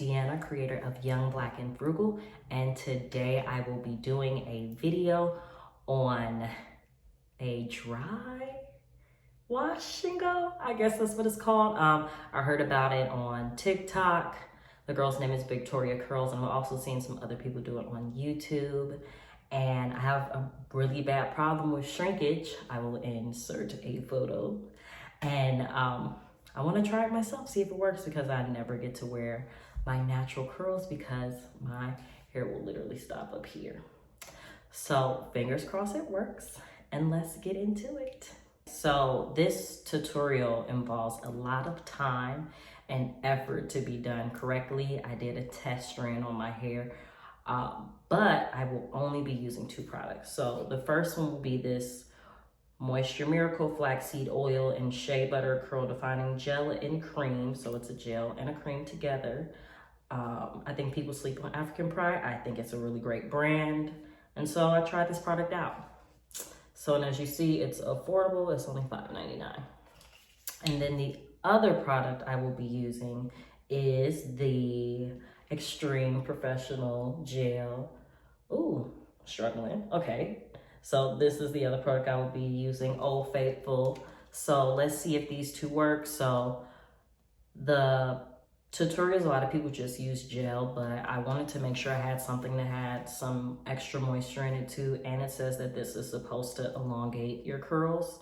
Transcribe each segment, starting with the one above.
Deanna, creator of Young, Black, and Frugal, and today I will be doing a video on a dry wash and go. I guess that's what it's called. I heard about it on TikTok. The girl's name is Victoria Curls, and I've also seen some other people do it on YouTube. And I have a really bad problem with shrinkage. I will insert a photo. And I want to try it myself, see if it works, because I never get to wear my natural curls because my hair will literally stop up here. So fingers crossed it works, and let's get into it. So this tutorial involves a lot of time and effort to be done correctly. I did a test strand on my hair, but I will only be using 2 products. So the first one will be this Moisture Miracle Flaxseed Oil and Shea Butter Curl Defining Gel and Cream. So it's a gel and a cream together. I think people sleep on African Pride. I think it's a really great brand. And so I tried this product out. So, and as you see, it's affordable. It's only $5.99. And then the other product I will be using is the Xtreme Professional Gel. Ooh, struggling. Okay. So this is the other product I will be using, Old Faithful. So let's see if these 2 work. So the tutorials, a lot of people just use gel, but I wanted to make sure I had something that had some extra moisture in it too. And it says that this is supposed to elongate your curls.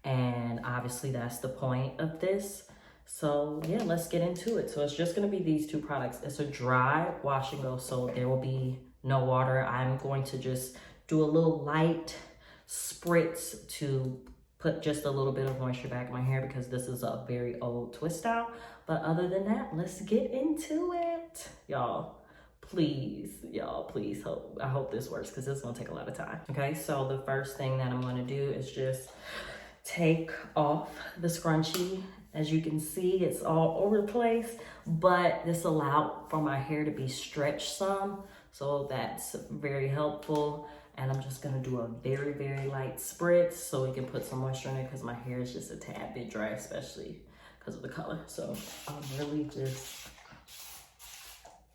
And obviously that's the point of this. So yeah, let's get into it. So it's just gonna be these 2 products. It's a dry wash and go, so there will be no water. I'm going to just do a little light spritz to put just a little bit of moisture back in my hair because this is a very old twist out. But other than that, let's get into it. Y'all, please, I hope this works because it's gonna take a lot of time. Okay, so the first thing that I'm gonna do is just take off the scrunchie. As you can see, it's all over the place, but this allowed for my hair to be stretched some. So that's very helpful. And I'm just gonna do a very, very light spritz so we can put some moisture in it because my hair is just a tad bit dry, especially because of the color. So I'm really just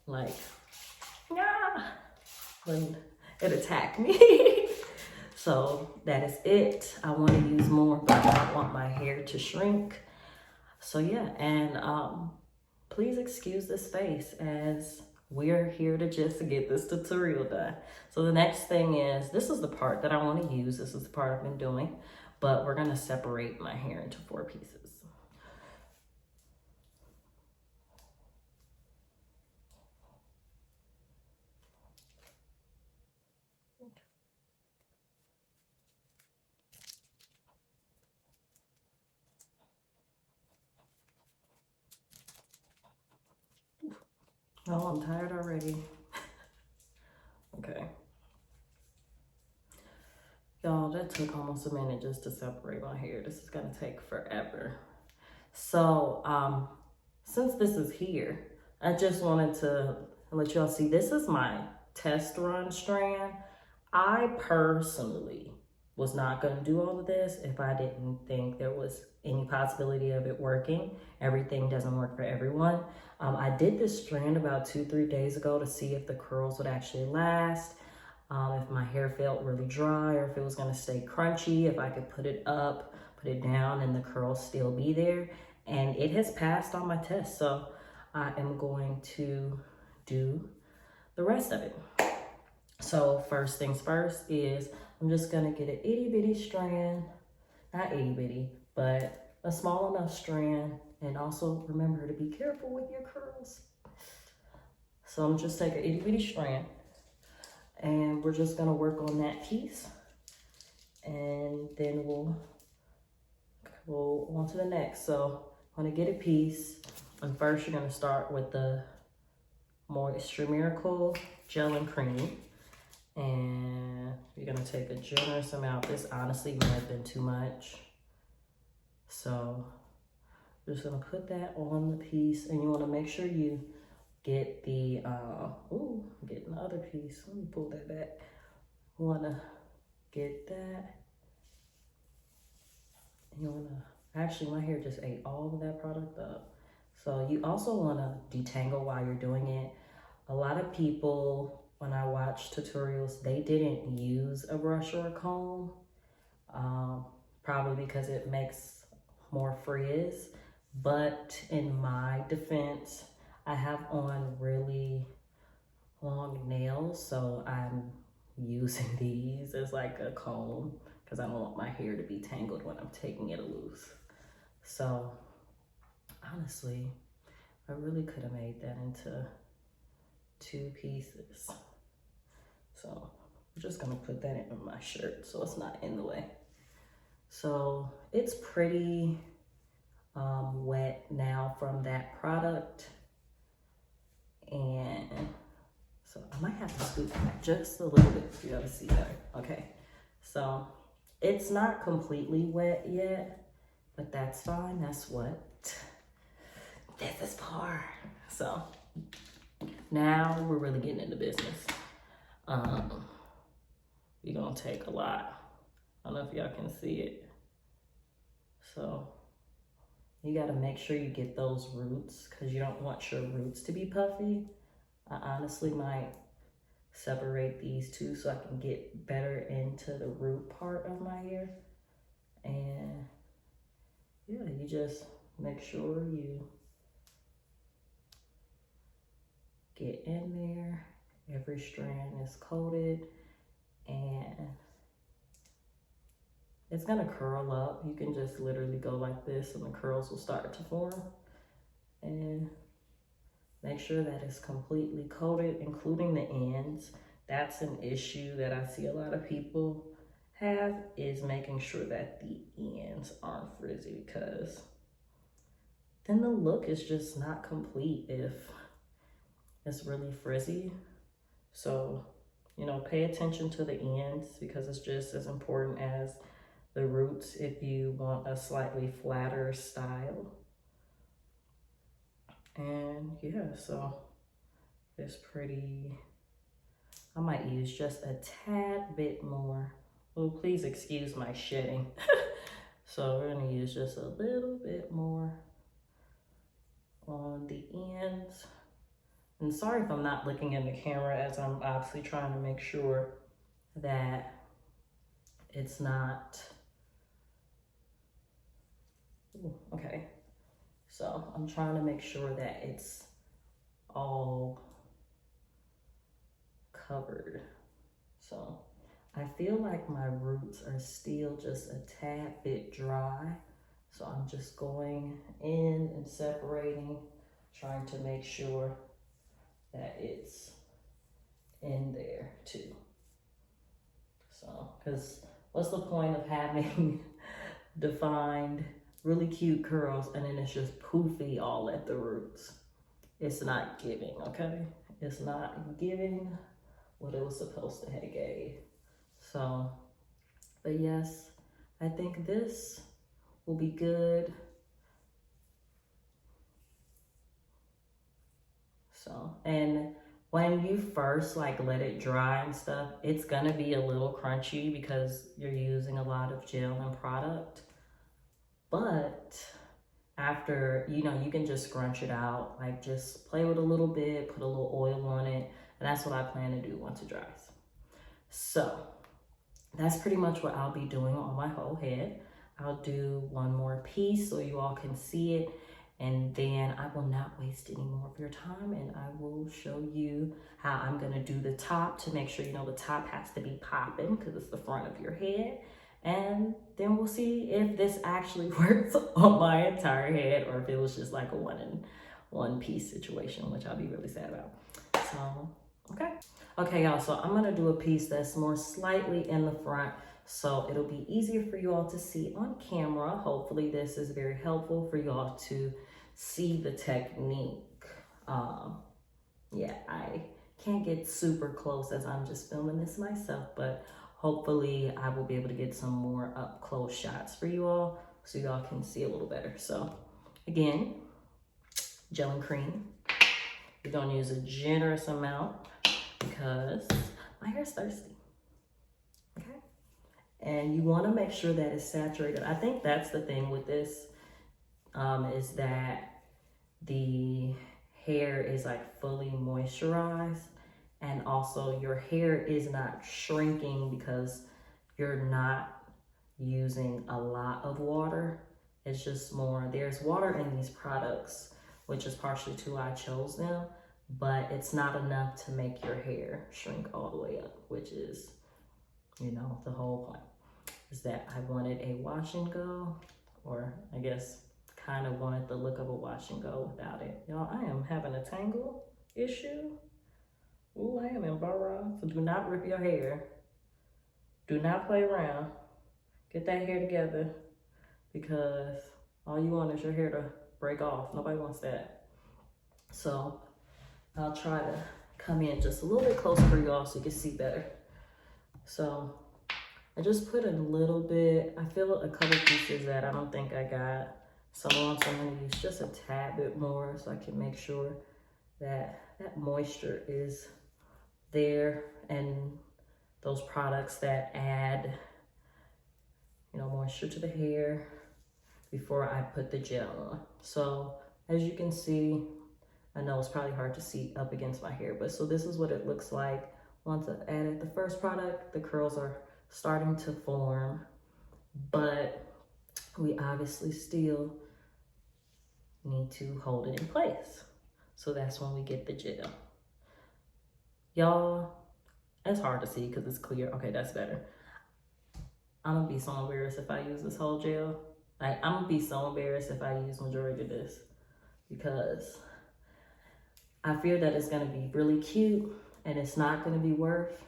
like, yeah, when it attacked me. So that is it. I want to use more, but I don't want my hair to shrink. So yeah, and please excuse this face as we're here to just get this tutorial done. So the next thing is, this is the part that I want to use. This is the part I've been doing, but we're going to separate my hair into 4 pieces. Oh, I'm tired already. Okay. Y'all, that took almost a minute just to separate my hair. This is gonna take forever. So, since this is here, I just wanted to let y'all see, this is my test run strand. I personally was not gonna do all of this if I didn't think there was any possibility of it working. Everything doesn't work for everyone. I did this strand about 2-3 days ago to see if the curls would actually last, if my hair felt really dry or if it was gonna stay crunchy, if I could put it up, put it down and the curls still be there. And it has passed on my test. So I am going to do the rest of it. So first things first is I'm just gonna get an itty bitty strand, not itty bitty, but a small enough strand. And also remember to be careful with your curls. So I'm just take an itty bitty strand and we're just gonna work on that piece. And then we'll on to the next. So I'm gonna get a piece. And first you're gonna start with the Moisture Miracle Gel and Cream. And you're gonna take a generous amount. This honestly might have been too much. So I'm just gonna put that on the piece, and you wanna make sure you get the, ooh, I'm getting the other piece. Let me pull that back. You wanna get that. You wanna, actually my hair just ate all of that product up. So you also want to detangle while you're doing it. A lot of people, when I watch tutorials, they didn't use a brush or a comb, probably because it makes more frizz. But in my defense, I have on really long nails, so I'm using these as like a comb because I don't want my hair to be tangled when I'm taking it loose. So honestly, I really could have made that into 2 pieces. So I'm just gonna put that in my shirt so it's not in the way. So it's pretty wet now from that product. And so I might have to scoop back just a little bit for you all to see better. Okay, so it's not completely wet yet, but that's fine. That's what this is for. So now we're really getting into business. We're gonna take a lot. I don't know if y'all can see it. So you gotta make sure you get those roots because you don't want your roots to be puffy. I honestly might separate these two so I can get better into the root part of my hair. And yeah, you just make sure you get in there. Every strand is coated and it's gonna curl up. You can just literally go like this and the curls will start to form. And make sure that it's completely coated, including the ends. That's an issue that I see a lot of people have, is making sure that the ends aren't frizzy, because then the look is just not complete if it's really frizzy. So, you know, pay attention to the ends because it's just as important as the roots if you want a slightly flatter style. And yeah, so it's pretty, I might use just a tad bit more. Oh, please excuse my shedding. So we're gonna use just a little bit more on the ends. And sorry if I'm not looking in the camera, as I'm obviously trying to make sure that it's not, ooh, okay. So I'm trying to make sure that it's all covered. So I feel like my roots are still just a tad bit dry. So I'm just going in and separating, trying to make sure that it's in there too. So, because what's the point of having defined, really cute curls and then it's just poofy all at the roots? It's not giving, okay? It's not giving what it was supposed to have gave. So, but yes, I think this will be good. So, and when you first like let it dry and stuff, it's gonna be a little crunchy because you're using a lot of gel and product. But after, you know, you can just scrunch it out, like just play with a little bit, put a little oil on it. And that's what I plan to do once it dries. So that's pretty much what I'll be doing on my whole head. I'll do one more piece so you all can see it. And then I will not waste any more of your time and I will show you how I'm gonna do the top to make sure, you know, the top has to be popping because it's the front of your head. And then we'll see if this actually works on my entire head or if it was just like a one piece situation, which I'll be really sad about. So, okay. Okay, y'all, so I'm gonna do a piece that's more slightly in the front so it'll be easier for you all to see on camera. Hopefully this is very helpful for you all to see the technique. Yeah, I can't get super close as I'm just filming this myself, but hopefully I will be able to get some more up close shots for you all so y'all can see a little better. So again, gel and cream. We're gonna use a generous amount because my hair's thirsty, okay? And you wanna make sure that it's saturated. I think that's the thing with this, is that the hair is like fully moisturized, and also your hair is not shrinking because you're not using a lot of water. It's just more, there's water in these products, which is partially to why I chose them, but it's not enough to make your hair shrink all the way up, which is, you know, the whole point is that I wanted a wash and go, or I guess kind of wanted the look of a wash and go without it. Y'all, I am having a tangle issue. Ooh, I am in borough, so do not rip your hair. Do not play around. Get that hair together, because all you want is your hair to break off. Nobody wants that. So I'll try to come in just a little bit closer for y'all so you can see better. So I just put a little bit, I feel a couple pieces that I don't think I got some on, so I'm gonna use just a tad bit more so I can make sure that that moisture is there, and those products that add, you know, moisture to the hair before I put the gel on. So as you can see, I know it's probably hard to see up against my hair, but so this is what it looks like. Once I've added the first product, the curls are starting to form, but we obviously still need to hold it in place. So that's when we get the gel. Y'all, it's hard to see because it's clear. Okay, that's better. I'm gonna be so embarrassed if I use this whole gel. Like, I'm gonna be so embarrassed if I use majority of this, because I fear that it's gonna be really cute and it's not gonna be worth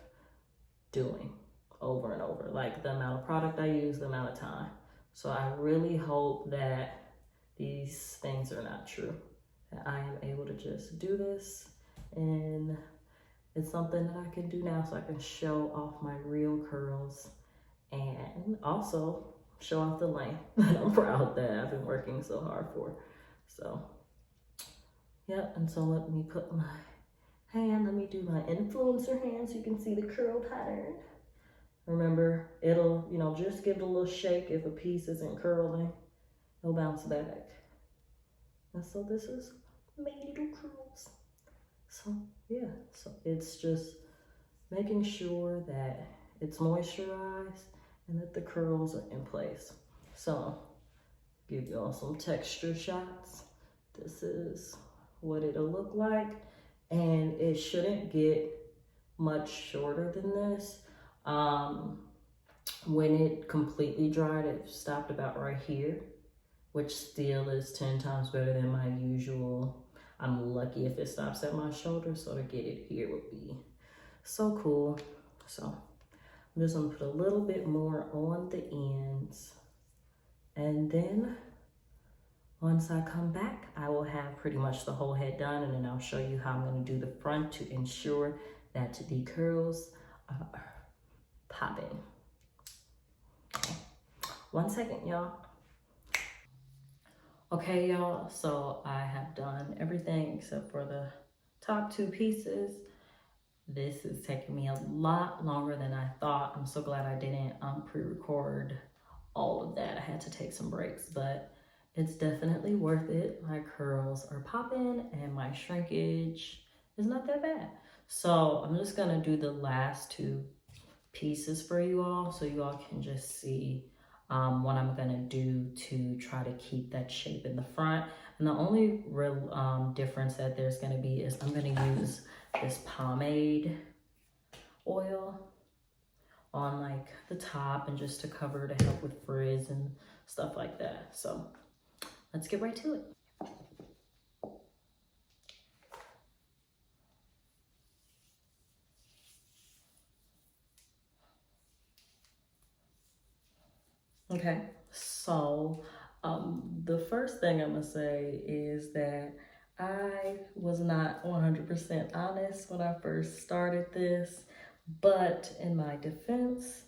doing over and over, like the amount of product I use, the amount of time. So I really hope that these things are not true, that I am able to just do this, and it's something that I can do now so I can show off my real curls and also show off the length that I'm proud that I've been working so hard for. So yeah, and so let me put my hand, let me do my influencer hand so you can see the curl pattern. Remember, it'll, you know, just give it a little shake if a piece isn't curling. It'll bounce back. And so this is my little curls. So yeah, so it's just making sure that it's moisturized and that the curls are in place. So give y'all some texture shots. This is what it'll look like, and it shouldn't get much shorter than this. When it completely dried, it stopped about right here, which still is 10 times better than my usual. I'm lucky if it stops at my shoulder, so to get it here would be so cool. So I'm just gonna put a little bit more on the ends, and then once I come back, I will have pretty much the whole head done, and then I'll show you how I'm gonna do the front to ensure that the curls are popping. Okay. 1 second, y'all. Okay, y'all, so I have done everything except for the top 2 pieces. This is taking me a lot longer than I thought. I'm so glad I didn't pre-record all of that. I had to take some breaks, but it's definitely worth it. My curls are popping and my shrinkage is not that bad. So I'm just gonna do the last 2 pieces for you all so you all can just see what I'm gonna do to try to keep that shape in the front. And the only real difference that there's gonna be is I'm gonna use this pomade oil on like the top and just to cover to help with frizz and stuff like that. So let's get right to it. Okay, so the first thing I'm gonna say is that I was not 100% honest when I first started this, but in my defense,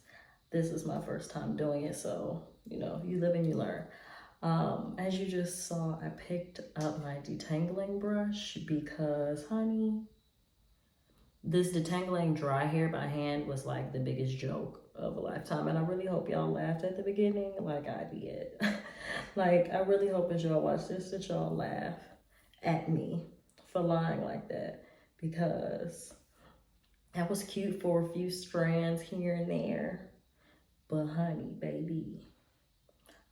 this is my first time doing it, so you know, you live and you learn. As you just saw, I picked up my detangling brush because, honey, this detangling dry hair by hand was like the biggest joke of a lifetime, and I really hope y'all laughed at the beginning like I did. Like, I really hope as y'all watch this that y'all laugh at me for lying like that, because that was cute for a few strands here and there. But honey, baby,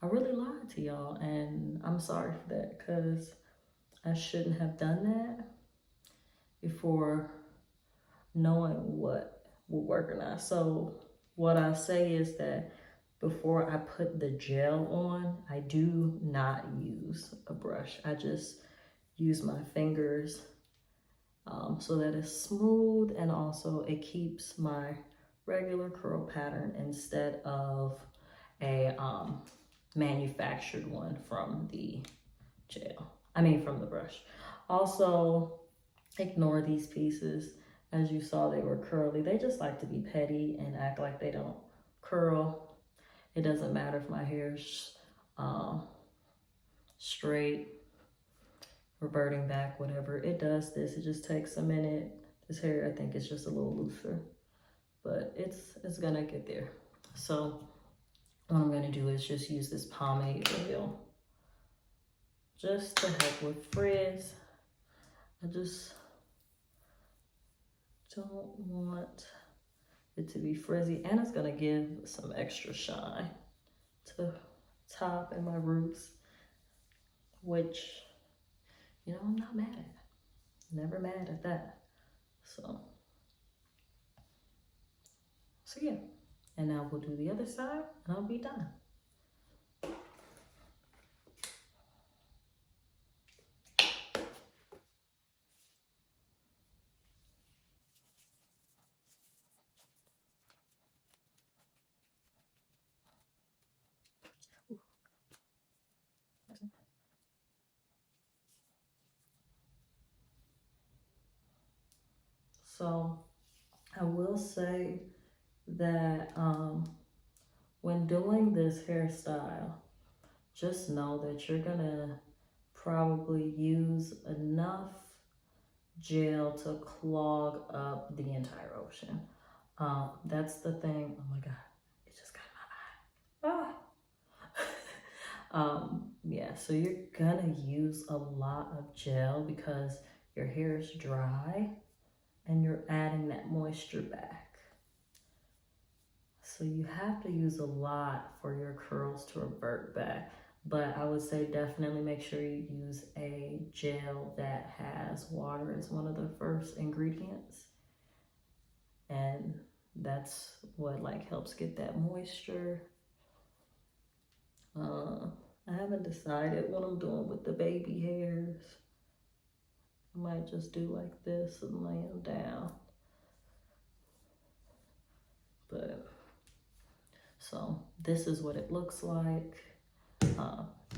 I really lied to y'all, and I'm sorry for that, because I shouldn't have done that before knowing what would work or not. So what I say is that before I put the gel on, I do not use a brush. I just use my fingers so that it's smooth, and also it keeps my regular curl pattern instead of a manufactured one from the gel. From the brush. Also, ignore these pieces. As you saw, they were curly. They just like to be petty and act like they don't curl. It doesn't matter if my hair's straight, reverting back, whatever. It does this. It just takes a minute. This hair, I think, is just a little looser, but it's gonna get there. So what I'm gonna do is just use this pomade oil just to help with frizz. I just don't want it to be frizzy, and it's gonna give some extra shine to top and my roots, which, you know, I'm not mad at. Never mad at that. So yeah. And now we'll do the other side and I'll be done. So I will say that when doing this hairstyle, just know that you're gonna probably use enough gel to clog up the entire ocean. That's the thing. Oh my God, it just got in my eye. Yeah, so you're gonna use a lot of gel because your hair is dry and you're adding that moisture back. So you have to use a lot for your curls to revert back. But I would say definitely make sure you use a gel that has water as one of the first ingredients. And that's what like helps get that moisture. I haven't decided what I'm doing with the baby hairs. I might just do like this and lay them down. But so this is what it looks like.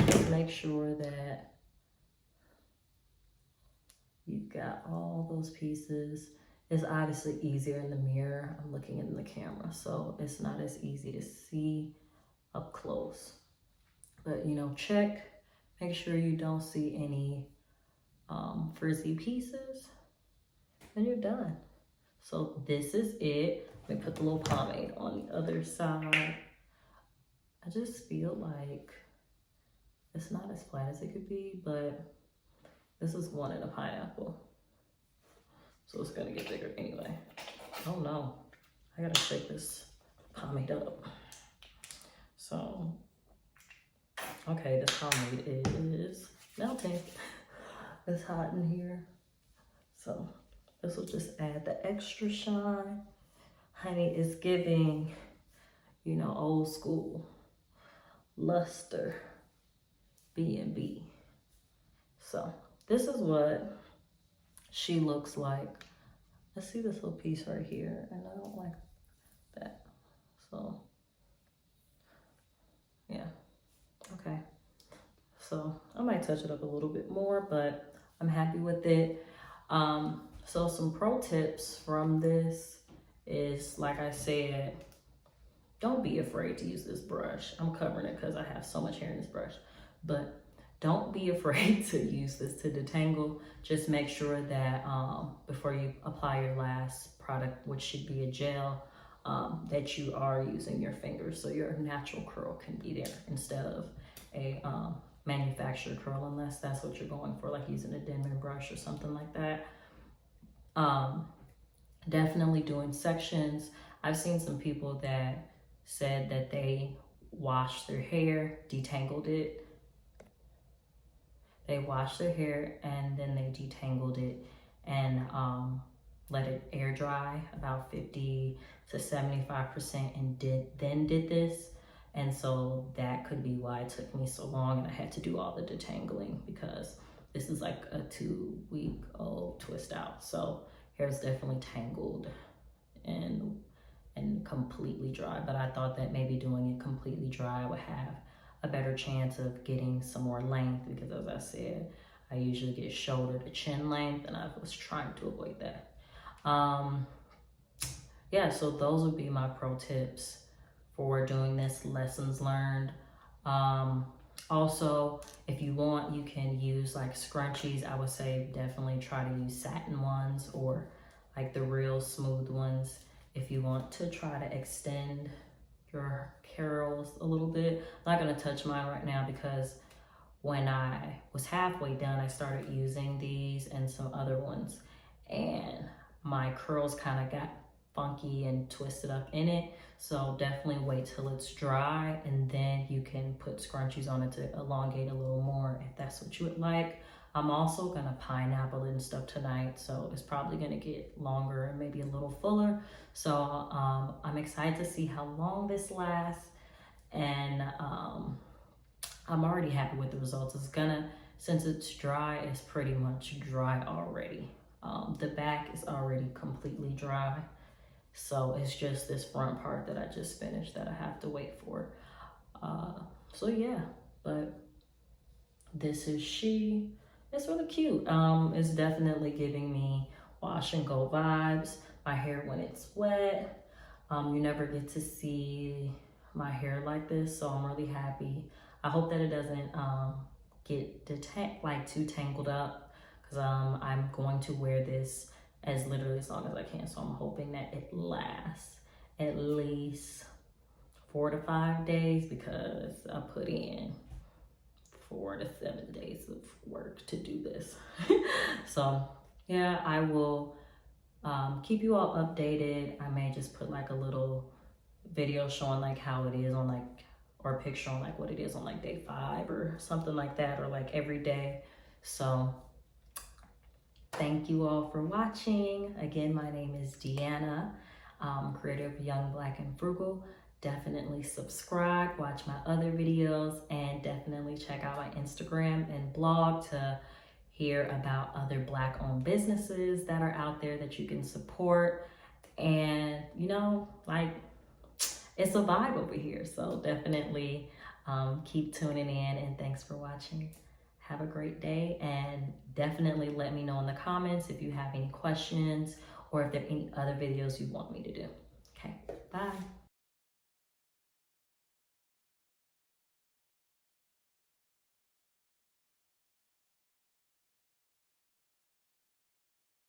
Just make sure that you've got all those pieces. It's obviously easier in the mirror. I'm looking in the camera, so it's not as easy to see up close. But you know, check, make sure you don't see any frizzy pieces, and you're done. So this is it. Let me put the little pomade on the other side. I just feel like it's not as flat as it could be, but this is one in a pineapple. So it's gonna get bigger anyway. Oh no, I gotta shake this pomade up. So, okay, this pomade is melting. It's hot in here. So this will just add the extra shine. Honey, it's giving, you know, old school luster B&B. So this is what she looks like. Let's see this little piece right here, and I don't like that. So yeah, okay. So I might touch it up a little bit more, but I'm happy with it. So some pro tips from this is, like I said, don't be afraid to use this brush. I'm covering it because I have so much hair in this brush, but don't be afraid to use this to detangle. Just make sure that before you apply your last product, which should be a gel, that you are using your fingers so your natural curl can be there instead of a manufactured curl, unless that's what you're going for, like using a Denman brush or something like that. Definitely doing sections. I've seen some people that said that they washed their hair, detangled it. They washed their hair and then they detangled it and let it air dry about 50 to 75% and then did this. And so that could be why it took me so long and I had to do all the detangling, because this is like a 2-week-old twist out. So hair's definitely tangled and completely dry, but I thought that maybe doing it completely dry would have a better chance of getting some more length, because as I said, I usually get shoulder to chin length and I was trying to avoid that. Yeah, so those would be my pro tips for doing this, lessons learned. Also, if you want, you can use like scrunchies. I would say definitely try to use satin ones or like the real smooth ones if you want to try to extend your curls a little bit. I'm not gonna touch mine right now because when I was halfway done, I started using these and some other ones, and my curls kind of got funky and twisted up in it. So definitely wait till it's dry and then you can put scrunchies on it to elongate a little more if that's what you would like. I'm also gonna pineapple and stuff tonight, so it's probably gonna get longer and maybe a little fuller. So I'm excited to see how long this lasts, and I'm already happy with the results. It's gonna, since it's dry, it's pretty much dry already. The back is already completely dry. So it's just this front part that I just finished that I have to wait for. So yeah, but this is Shea. It's really cute. It's definitely giving me wash and go vibes. My hair when it's wet. You never get to see my hair like this, so I'm really happy. I hope that it doesn't get too tangled up, because I'm going to wear this as literally as long as I can. So I'm hoping that it lasts at least 4 to 5 days, because I put in 4 to 7 days of work to do this. So yeah, I will keep you all updated. I may just put like a little video showing like how it is on like, or a picture on like what it is on like day 5 or something like that, or like every day. So thank you all for watching. Again, my name is Deanna, creator of Young, Black, and Frugal. Definitely subscribe, watch my other videos, and definitely check out my Instagram and blog to hear about other Black-owned businesses that are out there that you can support. And you know, like, it's a vibe over here. So definitely keep tuning in, and thanks for watching. Have a great day, and definitely let me know in the comments if you have any questions or if there are any other videos you want me to do. Okay, bye.